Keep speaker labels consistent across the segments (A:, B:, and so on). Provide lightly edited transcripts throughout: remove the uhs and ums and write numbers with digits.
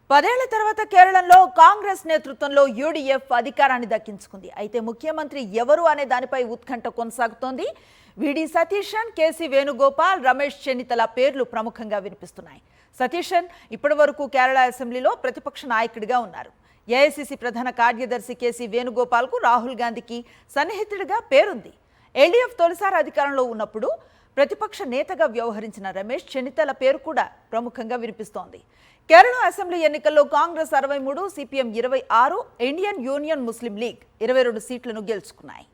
A: 10 ఏళ్ల తర్వాత కేరళలో కాంగ్రెస్ నేతృత్వంలో యూడీఎఫ్ అధికారాన్ని దక్కించుకుంది. అయితే ముఖ్యమంత్రి ఎవరు అనే దానిపై ఉత్కంఠ కొనసాగుతోంది. విడి సతీశన్, కేసీ వేణుగోపాల్, రమేష్ చెన్నితల పేర్లు ప్రముఖంగా వినిపిస్తున్నాయి. సతీశన్ ఇప్పటివరకు కేరళ అసెంబ్లీలో ప్రతిపక్ష నాయకుడిగా ఉన్నారు. ఏఐసీసీ ప్రధాన కార్యదర్శి కేసీ వేణుగోపాల్కు రాహుల్ గాంధీకి సన్నిహితుడిగా పేరుంది. ఎల్డీఎఫ్ తొలిసారి అధికారంలో ఉన్నప్పుడు ప్రతిపక్ష నేతగా వ్యవహరించిన రమేష్ చెన్నితల పేరు కూడా ప్రముఖంగా వినిపిస్తోంది. కేరళ అసెంబ్లీ ఎన్నికల్లో కాంగ్రెస్ 63, సిపిఎం 26, ఇండియన్ యూనియన్ ముస్లిం లీగ్ 22 సీట్లను గెలుచుకున్నాయి.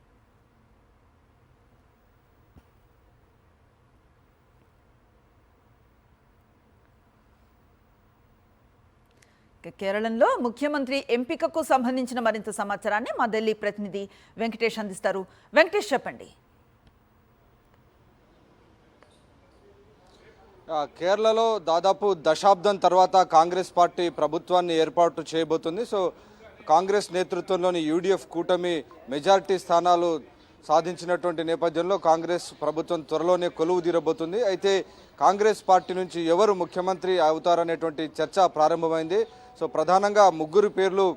A: కేరళలో ముఖ్యమంత్రి ఎంపికకు సంబంధించిన మరింత సమాచారాన్ని మా ఢిల్లీ ప్రతినిధి వెంకటేష్ అందిస్తారు. వెంకటేష్, చెప్పండి.
B: కేరళలో దాదాపు దశాబ్దం తర్వాత కాంగ్రెస్ పార్టీ ప్రభుత్వాన్ని ఏర్పాటు చేయబోతుంది. సో కాంగ్రెస్ నేతృత్వంలోని యూడీఎఫ్ కూటమి మెజారిటీ స్థానాలు సాధించినటువంటి నేపథ్యంలో కాంగ్రెస్ ప్రభుత్వం త్వరలోనే కొలువు తీరబోతుంది. అయితే కాంగ్రెస్ పార్టీ నుంచి ఎవరు ముఖ్యమంత్రి అవుతారనేటువంటి చర్చ ప్రారంభమైంది. సో ప్రధానంగా ముగ్గురు పేర్లు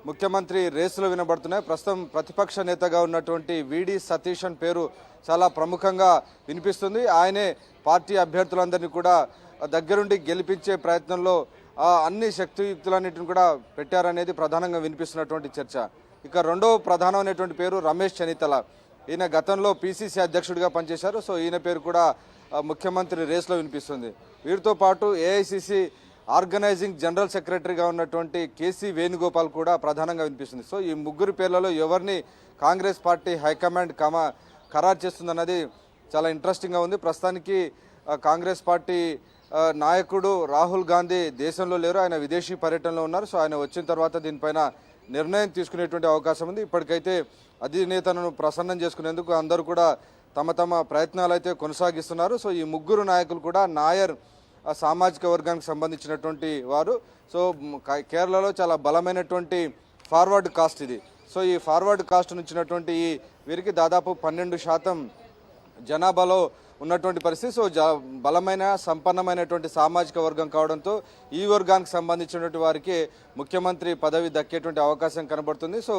B: ముఖ్యమంత్రి రేసులో వినబడుతున్నాయి. ప్రస్తుతం ప్రతిపక్ష నేతగా ఉన్నటువంటి విడి సతీశన్ పేరు చాలా ప్రముఖంగా వినిపిస్తుంది. ఆయనే పార్టీ అభ్యర్థులందరినీ కూడా దగ్గరుండి గెలిపించే ప్రయత్నంలో అన్ని శక్తియుక్తులన్నింటిని కూడా పెట్టారనేది ప్రధానంగా వినిపిస్తున్నటువంటి చర్చ. ఇక రెండవ ప్రధానమైనటువంటి పేరు రమేష్ చెన్నితల. ఈయన గతంలో పీసీసీ అధ్యక్షుడిగా పనిచేశారు. సో ఈయన పేరు కూడా ముఖ్యమంత్రి రేసులో వినిపిస్తుంది. వీరితో పాటు ఏఐసీసీ ఆర్గనైజింగ్ జనరల్ సెక్రటరీగా ఉన్నటువంటి కేసీ వేణుగోపాల్ కూడా ప్రధానంగా వినిపిస్తుంది. సో ఈ ముగ్గురు పేర్లలో ఎవరిని కాంగ్రెస్ పార్టీ హైకమాండ్ ఖరారు చేస్తుందన్నది చాలా ఇంట్రెస్టింగ్గా ఉంది. ప్రస్తుతానికి కాంగ్రెస్ పార్టీ నాయకుడు రాహుల్ గాంధీ దేశంలో లేరు, ఆయన విదేశీ పర్యటనలో ఉన్నారు. సో ఆయన వచ్చిన తర్వాత దీనిపైన నిర్ణయం తీసుకునేటువంటి అవకాశం ఉంది. ఇప్పటికైతే అధినేతను ప్రసన్నం చేసుకునేందుకు అందరూ కూడా తమ తమ ప్రయత్నాలు అయితే కొనసాగిస్తున్నారు. సో ఈ ముగ్గురు నాయకులు కూడా నాయర్ సామాజిక వర్గానికి సంబంధించినటువంటి వారు. సో కేరళలో చాలా బలమైనటువంటి ఫార్వర్డ్ కాస్ట్ ఇది. సో ఈ ఫార్వర్డ్ కాస్ట్ నుంచినటువంటి వీరికి దాదాపు 12% జనాభాలో ఉన్నటువంటి పరిస్థితి. సో బలమైన సంపన్నమైనటువంటి సామాజిక వర్గం కావడంతో ఈ వర్గానికి సంబంధించినటువంటి వారికి ముఖ్యమంత్రి పదవి దక్కేటువంటి అవకాశం కనబడుతుంది. సో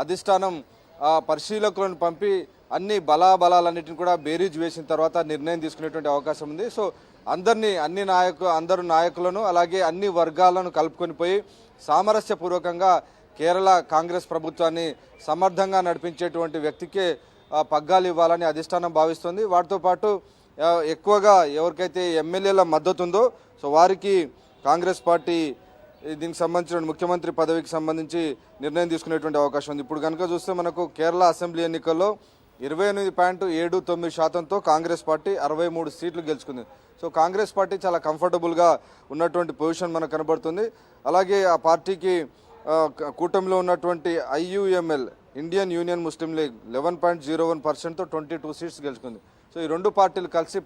B: అధిష్టానం పరిశీలకులను పంపి అన్ని బలాలన్నింటిని కూడా బేరీజ్ వేసిన తర్వాత నిర్ణయం తీసుకునేటువంటి అవకాశం ఉంది. సో అందరు నాయకులను అలాగే అన్ని వర్గాలను కలుపుకొని పోయి సామరస్యపూర్వకంగా కేరళ కాంగ్రెస్ ప్రభుత్వాన్ని సమర్థంగా నడిపించేటువంటి వ్యక్తికే పగ్గాలు ఇవ్వాలని అధిష్టానం భావిస్తుంది. వాటితో పాటు ఎక్కువగా ఎవరికైతే ఎమ్మెల్యేల మద్దతు ఉందో సో వారికి కాంగ్రెస్ పార్టీ దీనికి సంబంధించిన ముఖ్యమంత్రి పదవికి సంబంధించి నిర్ణయం తీసుకునేటువంటి అవకాశం ఉంది. ఇప్పుడు కనుక చూస్తే మనకు కేరళ అసెంబ్లీ ఎన్నికల్లో 28.79%తో కాంగ్రెస్ పార్టీ 63 సీట్లు గెలుచుకుంది. సో కాంగ్రెస్ పార్టీ చాలా కంఫర్టబుల్గా ఉన్నటువంటి పొజిషన్ మనకు కనబడుతుంది. అలాగే ఆ పార్టీకి కూటమిలో ఉన్నటువంటి ఐయుఎంఎల్ ఇండియన్ యూనియన్ ముస్లిం లీగ్ 11.01%తో 22 సీట్స్ గెలుచుకుంది. సో ఈ రెండు పార్టీలు కలిసి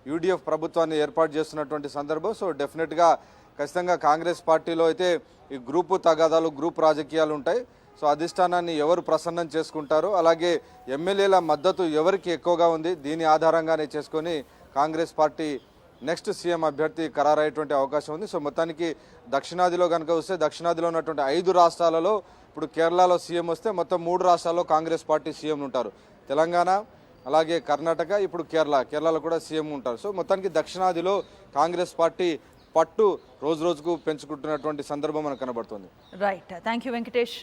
B: యూడీఎఫ్ ప్రభుత్వాన్ని ఏర్పాటు చేస్తున్నటువంటి సందర్భం. సో డెఫినెట్గా ఖచ్చితంగా కాంగ్రెస్ పార్టీలో అయితే ఈ గ్రూపు తగాదాలు, గ్రూప్ రాజకీయాలు ఉంటాయి. సో అధిష్టానాన్ని ఎవరు ప్రసన్నం చేసుకుంటారో అలాగే ఎమ్మెల్యేల మద్దతు ఎవరికి ఎక్కువగా ఉంది దీని ఆధారంగానే చేసుకొని కాంగ్రెస్ పార్టీ నెక్స్ట్ సీఎం అభ్యర్థి ఖరారయ్యేటువంటి అవకాశం ఉంది. సో మొత్తానికి దక్షిణాదిలో కనుక వస్తే దక్షిణాదిలో ఉన్నటువంటి 5 రాష్ట్రాలలో ఇప్పుడు కేరళలో సీఎం వస్తే మొత్తం 3 రాష్ట్రాల్లో కాంగ్రెస్ పార్టీ సీఎం ఉంటారు. తెలంగాణ అలాగే కర్ణాటక, ఇప్పుడు కేరళలో కూడా సీఎం ఉంటారు. సో మొత్తానికి దక్షిణాదిలో కాంగ్రెస్ పార్టీ పట్టు రోజుకు పెంచుకుంటున్నటువంటి సందర్భం మనకు కనబడుతుంది.
A: Right, thank you Venkatesh.